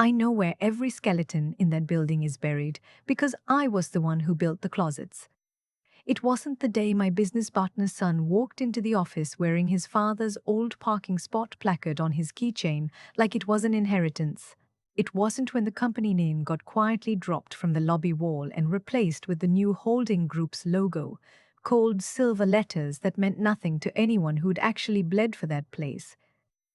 I know where every skeleton in that building is buried because I was the one who built the closets. It wasn't the day my business partner's son walked into the office wearing his father's old parking spot placard on his keychain like it was an inheritance. It wasn't when the company name got quietly dropped from the lobby wall and replaced with the new holding group's logo, cold silver letters that meant nothing to anyone who'd actually bled for that place.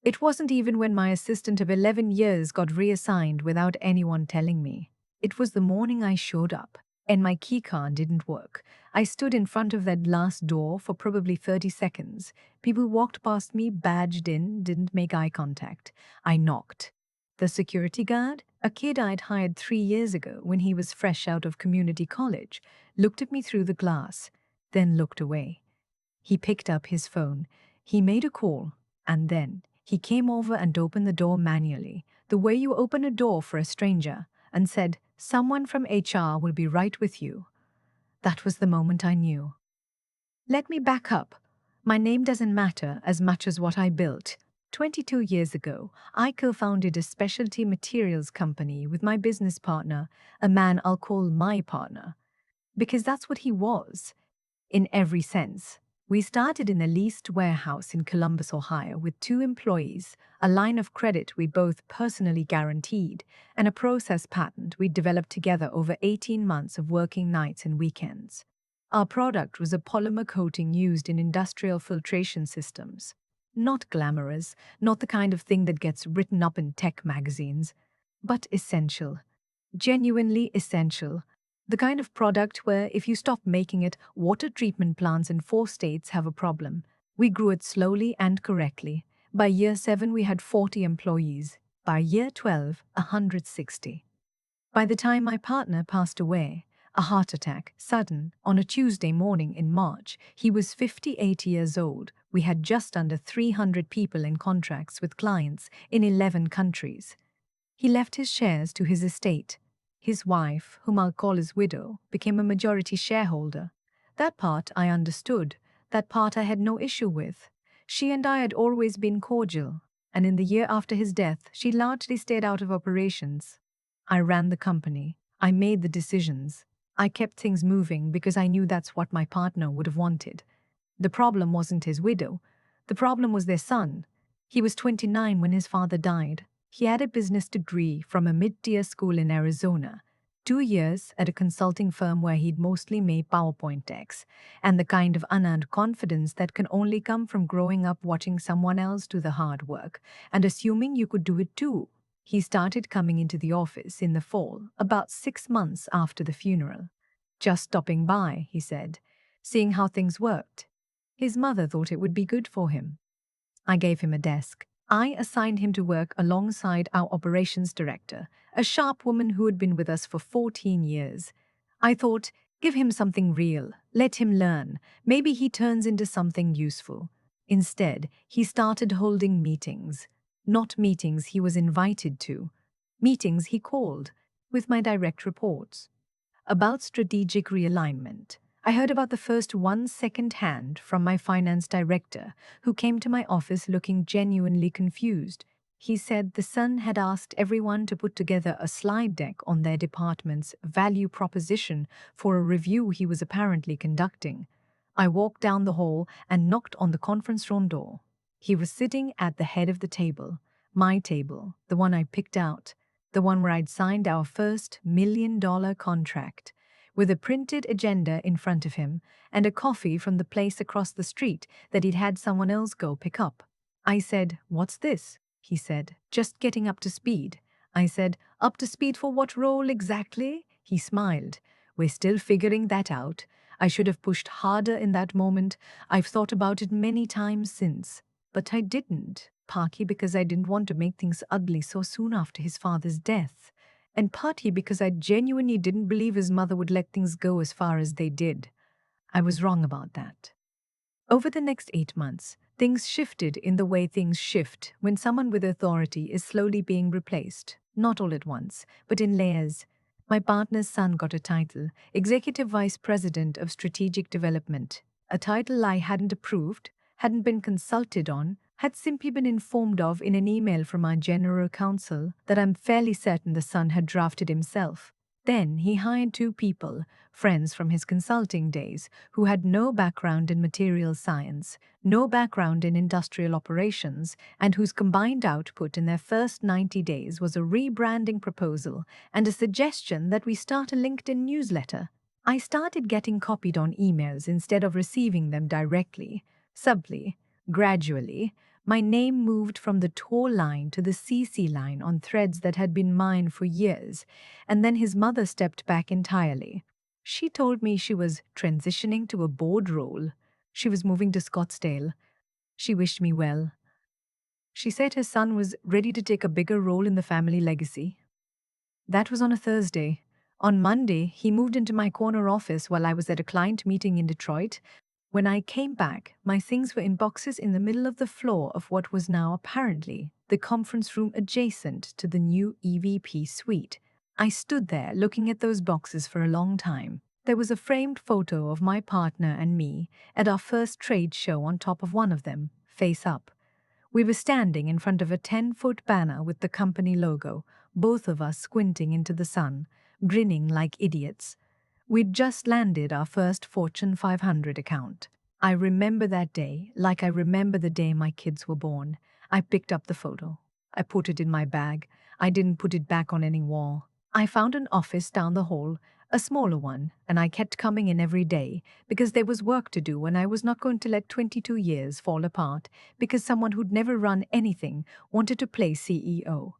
It wasn't even when my assistant of 11 years got reassigned without anyone telling me. It was the morning I showed up, and my keycard didn't work. I stood in front of that glass door for probably 30 seconds. People walked past me, badged in, didn't make eye contact. I knocked. The security guard, a kid I'd hired 3 years ago when he was fresh out of community college, looked at me through the glass, then looked away. He picked up his phone. He made a call, and then he came over and opened the door manually, the way you open a door for a stranger, and said, "Someone from HR will be right with you." That was the moment I knew. Let me back up. My name doesn't matter as much as what I built. 22 years ago, I co-founded a specialty materials company with my business partner, a man I'll call my partner, because that's what he was, in every sense. We started in a leased warehouse in Columbus, Ohio, with 2 employees, a line of credit we both personally guaranteed, and a process patent we developed together over 18 months of working nights and weekends. Our product was a polymer coating used in industrial filtration systems. Not glamorous, not the kind of thing that gets written up in tech magazines, but essential. Genuinely essential. The kind of product where if you stop making it, water treatment plants in 4 states have a problem. We grew it slowly and correctly. By year 7, we had 40 employees. By year 12, 160. By the time my partner passed away, a heart attack, sudden, on a Tuesday morning in March, he was 58 years old. We had just under 300 people in contracts with clients in 11 countries. He left his shares to his estate. His wife, whom I'll call his widow, became a majority shareholder. That part I understood. That part I had no issue with. She and I had always been cordial, and in the year after his death, she largely stayed out of operations. I ran the company. I made the decisions. I kept things moving because I knew that's what my partner would have wanted. The problem wasn't his widow. The problem was their son. He was 29 when his father died. He had a business degree from a mid-tier school in Arizona, 2 years at a consulting firm where he'd mostly made PowerPoint decks, and the kind of unearned confidence that can only come from growing up watching someone else do the hard work and assuming you could do it too. He started coming into the office in the fall, about 6 months after the funeral. "Just stopping by," he said, "seeing how things worked." His mother thought it would be good for him. I gave him a desk. I assigned him to work alongside our operations director, a sharp woman who had been with us for 14 years. I thought, give him something real, let him learn, maybe he turns into something useful. Instead, he started holding meetings. Not meetings he was invited to, meetings he called, with my direct reports. About strategic realignment. I heard about the first one second-hand from my finance director, who came to my office looking genuinely confused. He said the son had asked everyone to put together a slide deck on their department's value proposition for a review he was apparently conducting. I walked down the hall and knocked on the conference room door. He was sitting at the head of the table, my table, the one I picked out, the one where I'd signed our first $1 million contract, with a printed agenda in front of him and a coffee from the place across the street that he'd had someone else go pick up. I said, "What's this?" He said, "Just getting up to speed." I said, "Up to speed for what role exactly?" He smiled. "We're still figuring that out. I should have pushed harder in that moment. I've thought about it many times since. But I didn't, partly because I didn't want to make things ugly so soon after his father's death, and partly because I genuinely didn't believe his mother would let things go as far as they did. I was wrong about that." Over the next 8 months, things shifted in the way things shift when someone with authority is slowly being replaced, not all at once, but in layers. My partner's son got a title, Executive Vice President of Strategic Development, a title I hadn't approved, hadn't been consulted on, had simply been informed of in an email from our general counsel that I'm fairly certain the son had drafted himself. Then he hired two people, friends from his consulting days, who had no background in material science, no background in industrial operations, and whose combined output in their first 90 days was a rebranding proposal and a suggestion that we start a LinkedIn newsletter. I started getting copied on emails instead of receiving them directly. Subtly, gradually, my name moved from the tall line to the CC line on threads that had been mine for years, and then his mother stepped back entirely. She told me she was transitioning to a board role. She was moving to Scottsdale. She wished me well. She said her son was ready to take a bigger role in the family legacy. That was on a Thursday. On Monday, he moved into my corner office while I was at a client meeting in Detroit. When I came back, my things were in boxes in the middle of the floor of what was now apparently the conference room adjacent to the new EVP suite. I stood there looking at those boxes for a long time. There was a framed photo of my partner and me at our first trade show on top of one of them, face up. We were standing in front of a 10-foot banner with the company logo, both of us squinting into the sun, grinning like idiots. We'd just landed our first Fortune 500 account. I remember that day like I remember the day my kids were born. I picked up the photo. I put it in my bag. I didn't put it back on any wall. I found an office down the hall, a smaller one, and I kept coming in every day because there was work to do and I was not going to let 22 years fall apart because someone who'd never run anything wanted to play CEO.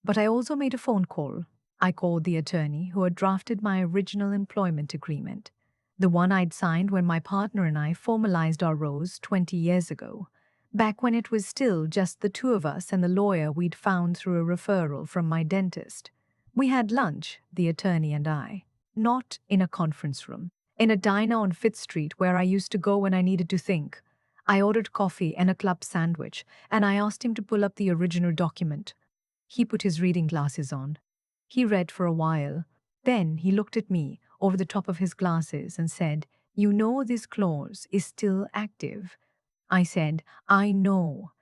But I also made a phone call. I called the attorney who had drafted my original employment agreement, the one I'd signed when my partner and I formalized our roles 20 years ago, back when it was still just the two of us and the lawyer we'd found through a referral from my dentist. We had lunch, the attorney and I, not in a conference room, in a diner on Fifth Street where I used to go when I needed to think. I ordered coffee and a club sandwich, and I asked him to pull up the original document. He put his reading glasses on. He read for a while. Then he looked at me over the top of his glasses and said, "You know this clause is still active." I said, "I know."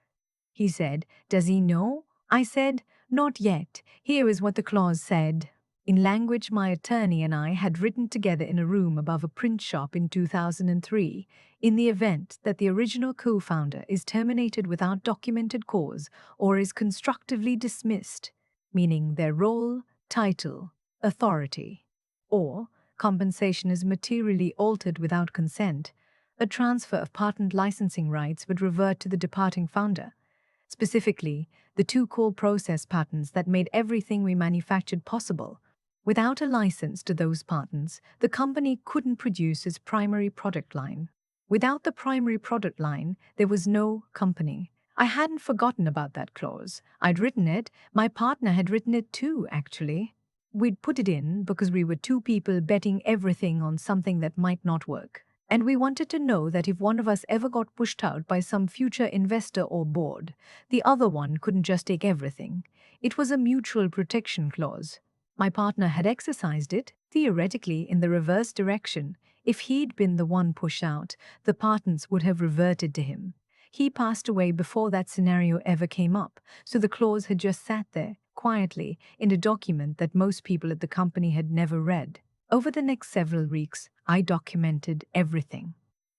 He said, "Does he know?" I said, "Not yet. Here is what the clause said." In language my attorney and I had written together in a room above a print shop in 2003, in the event that the original co-founder is terminated without documented cause or is constructively dismissed, meaning their role, title, authority, or compensation is materially altered without consent, a transfer of patent licensing rights would revert to the departing founder. Specifically, the two core process patents that made everything we manufactured possible. Without a license to those patents, the company couldn't produce its primary product line. Without the primary product line, there was no company. I hadn't forgotten about that clause. I'd written it. My partner had written it too, actually. We'd put it in because we were two people betting everything on something that might not work. And we wanted to know that if one of us ever got pushed out by some future investor or board, the other one couldn't just take everything. It was a mutual protection clause. My partner had exercised it, theoretically, in the reverse direction. If he'd been the one pushed out, the patents would have reverted to him. He passed away before that scenario ever came up, so the clause had just sat there, quietly, in a document that most people at the company had never read. Over the next several weeks, I documented everything.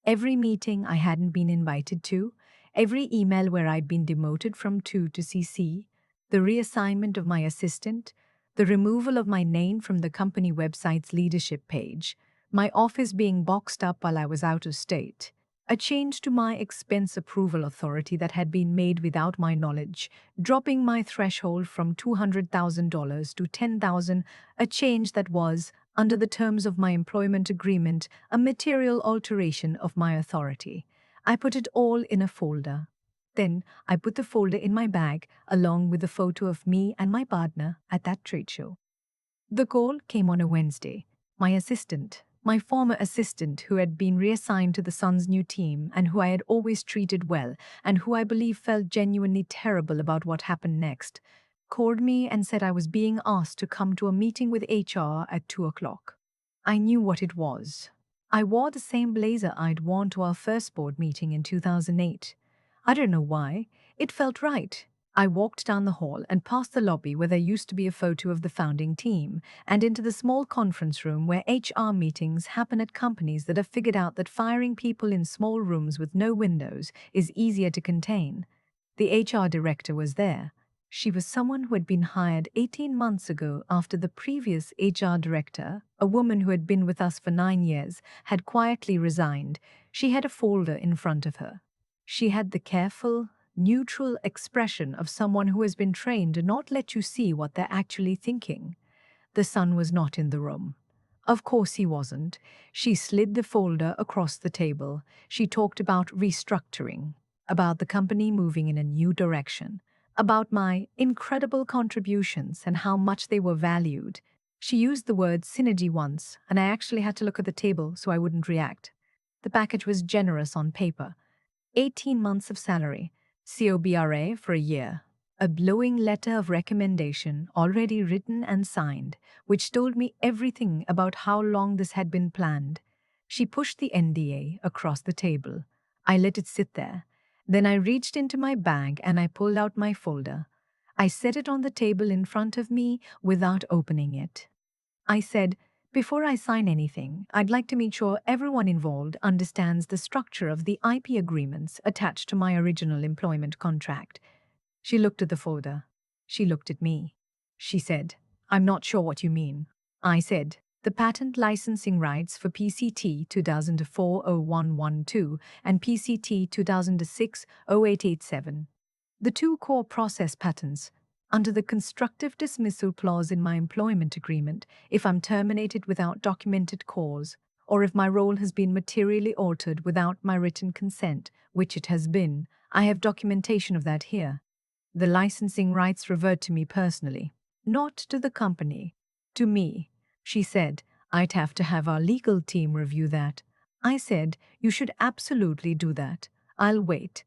Every meeting I hadn't been invited to, every email where I'd been demoted from 2 to CC, the reassignment of my assistant, the removal of my name from the company website's leadership page, my office being boxed up while I was out of state, a change to my expense approval authority that had been made without my knowledge, dropping my threshold from $200,000 to $10,000, a change that was, under the terms of my employment agreement, a material alteration of my authority. I put it all in a folder. Then I put the folder in my bag along with the photo of me and my partner at that trade show. The call came on a Wednesday. My assistant, my former assistant who had been reassigned to the Sun's new team and who I had always treated well and who I believe felt genuinely terrible about what happened next, called me and said I was being asked to come to a meeting with HR at 2 o'clock. I knew what it was. I wore the same blazer I'd worn to our first board meeting in 2008. I don't know why. It felt right. I walked down the hall and past the lobby where there used to be a photo of the founding team, and into the small conference room where HR meetings happen at companies that have figured out that firing people in small rooms with no windows is easier to contain. The HR director was there. She was someone who had been hired 18 months ago after the previous HR director, a woman who had been with us for 9 years, had quietly resigned. She had a folder in front of her. She had the careful, neutral expression of someone who has been trained to not let you see what they're actually thinking. The son was not in the room. Of course he wasn't. She slid the folder across the table. She talked about restructuring, about the company moving in a new direction, about my incredible contributions and how much they were valued. She used the word synergy once, and I actually had to look at the table so I wouldn't react. The package was generous on paper. 18 months of salary, COBRA for a year, a glowing letter of recommendation already written and signed, which told me everything about how long this had been planned. She pushed the NDA across the table. I let it sit there. Then I reached into my bag and I pulled out my folder. I set it on the table in front of me without opening it. I said, before I sign anything, I'd like to make sure everyone involved understands the structure of the IP agreements attached to my original employment contract. She looked at the folder. She looked at me. She said, I'm not sure what you mean. I said, the patent licensing rights for PCT 2004-0112 and PCT 2006-0887. The two core process patents. Under the constructive dismissal clause in my employment agreement, if I'm terminated without documented cause, or if my role has been materially altered without my written consent, which it has been, I have documentation of that here. The licensing rights revert to me personally, not to the company. To me. She said, I'd have to have our legal team review that. I said, you should absolutely do that. I'll wait.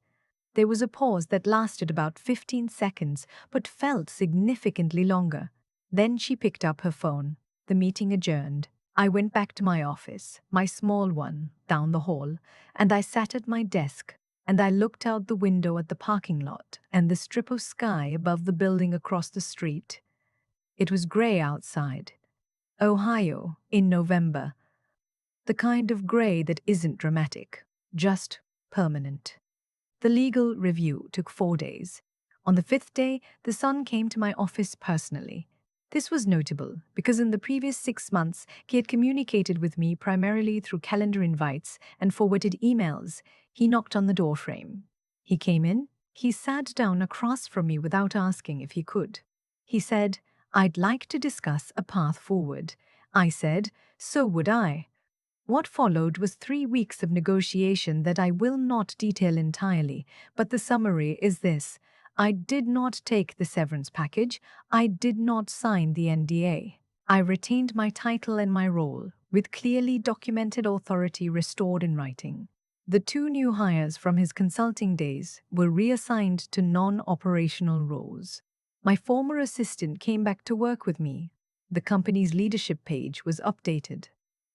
There was a pause that lasted about 15 seconds, but felt significantly longer. Then she picked up her phone. The meeting adjourned. I went back to my office, my small one, down the hall, and I sat at my desk, and I looked out the window at the parking lot and the strip of sky above the building across the street. It was gray outside. Ohio, in November. The kind of gray that isn't dramatic, just permanent. The legal review took 4 days. On the 5th day, the son came to my office personally. This was notable because in the previous 6 months, he had communicated with me primarily through calendar invites and forwarded emails. He knocked on the doorframe. He came in. He sat down across from me without asking if he could. He said, I'd like to discuss a path forward. I said, so would I. What followed was 3 weeks of negotiation that I will not detail entirely, but the summary is this. I did not take the severance package. I did not sign the NDA. I retained my title and my role, with clearly documented authority restored in writing. The 2 new hires from his consulting days were reassigned to non-operational roles. My former assistant came back to work with me. The company's leadership page was updated.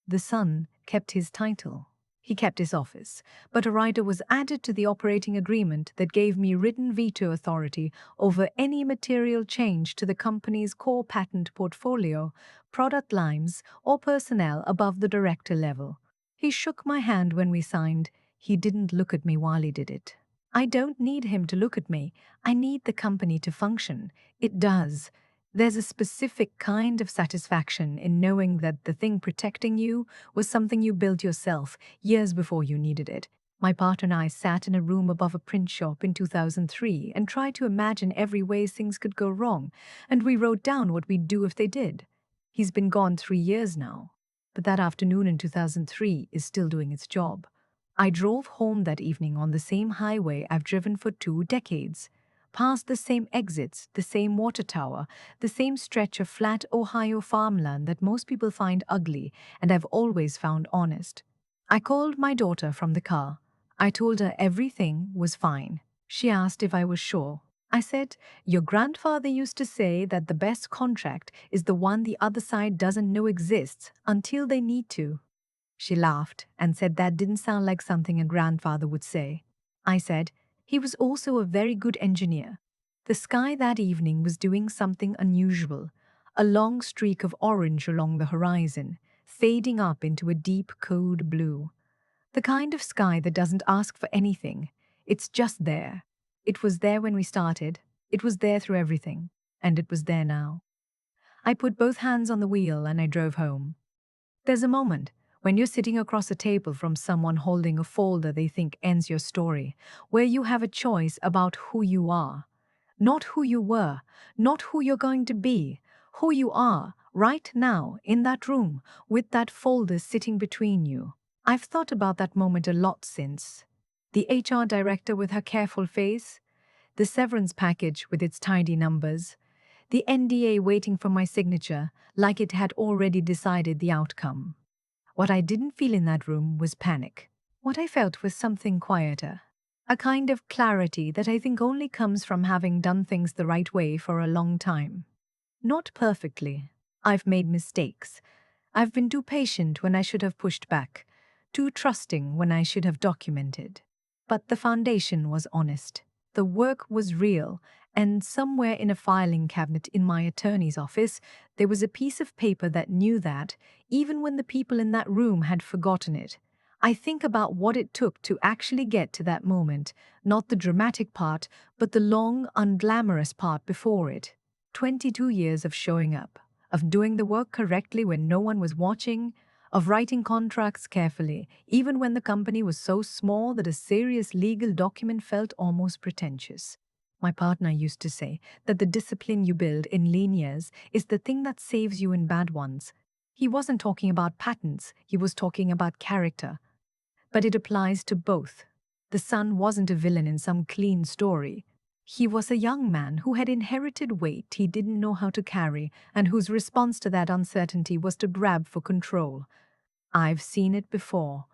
The son kept his title. He kept his office, but a rider was added to the operating agreement that gave me written veto authority over any material change to the company's core patent portfolio, product lines, or personnel above the director level. He shook my hand when we signed. He didn't look at me while he did it. I don't need him to look at me. I need the company to function. It does. There's a specific kind of satisfaction in knowing that the thing protecting you was something you built yourself years before you needed it. My partner and I sat in a room above a print shop in 2003 and tried to imagine every way things could go wrong, and we wrote down what we'd do if they did. He's been gone 3 years now, but that afternoon in 2003 is still doing its job. I drove home that evening on the same highway I've driven for 2 decades. Past the same exits, the same water tower, the same stretch of flat Ohio farmland that most people find ugly and I've always found honest. I called my daughter from the car. I told her everything was fine. She asked if I was sure. I said, your grandfather used to say that the best contract is the one the other side doesn't know exists until they need to. She laughed and said that didn't sound like something a grandfather would say. I said, He was also a very good engineer. The sky that evening was doing something unusual, a long streak of orange along the horizon, fading up into a deep, cold blue. The kind of sky that doesn't ask for anything. It's just there. It was there when we started. It was there through everything. And it was there now. I put both hands on the wheel and I drove home. There's a moment when you're sitting across a table from someone holding a folder they think ends your story, where you have a choice about who you are. Not who you were, not who you're going to be, who you are right now in that room with that folder sitting between you. I've thought about that moment a lot since. The HR director with her careful face, the severance package with its tidy numbers, the NDA waiting for my signature like it had already decided the outcome. What I didn't feel in that room was panic. What I felt was something quieter. A kind of clarity that I think only comes from having done things the right way for a long time. Not perfectly. I've made mistakes. I've been too patient when I should have pushed back, too trusting when I should have documented. But the foundation was honest. The work was real, and somewhere in a filing cabinet in my attorney's office, there was a piece of paper that knew that, even when the people in that room had forgotten it. I think about what it took to actually get to that moment, not the dramatic part, but the long, unglamorous part before it. 22 years of showing up, of doing the work correctly when no one was watching, of writing contracts carefully, even when the company was so small that a serious legal document felt almost pretentious. My partner used to say that the discipline you build in lean years is the thing that saves you in bad ones. He wasn't talking about patents, he was talking about character. But it applies to both. The son wasn't a villain in some clean story. He was a young man who had inherited weight he didn't know how to carry and whose response to that uncertainty was to grab for control. I've seen it before.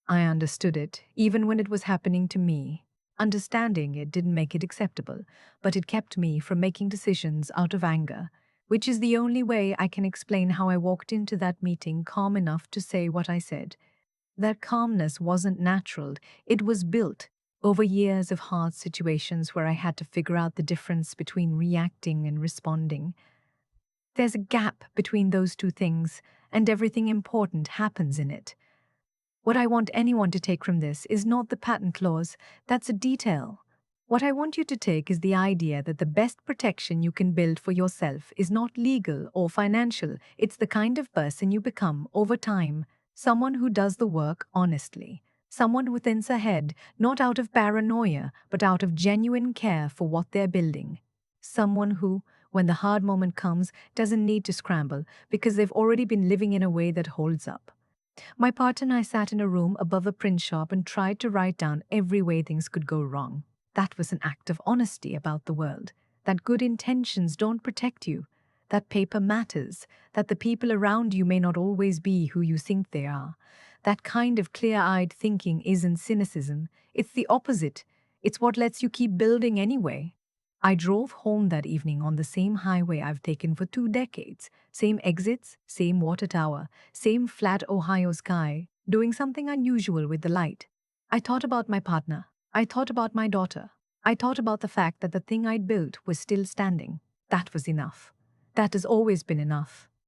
I understood it, even when it was happening to me. Understanding it didn't make it acceptable, but it kept me from making decisions out of anger, which is the only way I can explain how I walked into that meeting calm enough to say what I said. That calmness wasn't natural, it was built over years of hard situations where I had to figure out the difference between reacting and responding. There's a gap between those two things, and everything important happens in it. What I want anyone to take from this is not the patent clause, that's a detail. What I want you to take is the idea that the best protection you can build for yourself is not legal or financial, it's the kind of person you become over time, someone who does the work honestly, someone who thinks ahead, not out of paranoia, but out of genuine care for what they're building. Someone who, when the hard moment comes, doesn't need to scramble because they've already been living in a way that holds up. My partner and I sat in a room above a print shop and tried to write down every way things could go wrong. That was an act of honesty about the world, that good intentions don't protect you, that paper matters, that the people around you may not always be who you think they are. That kind of clear-eyed thinking isn't cynicism, it's the opposite. It's what lets you keep building anyway. I drove home that evening on the same highway I've taken for 2 decades. Same exits, same water tower, same flat Ohio sky, doing something unusual with the light. I thought about my partner. I thought about my daughter. I thought about the fact that the thing I'd built was still standing. That was enough. That has always been enough.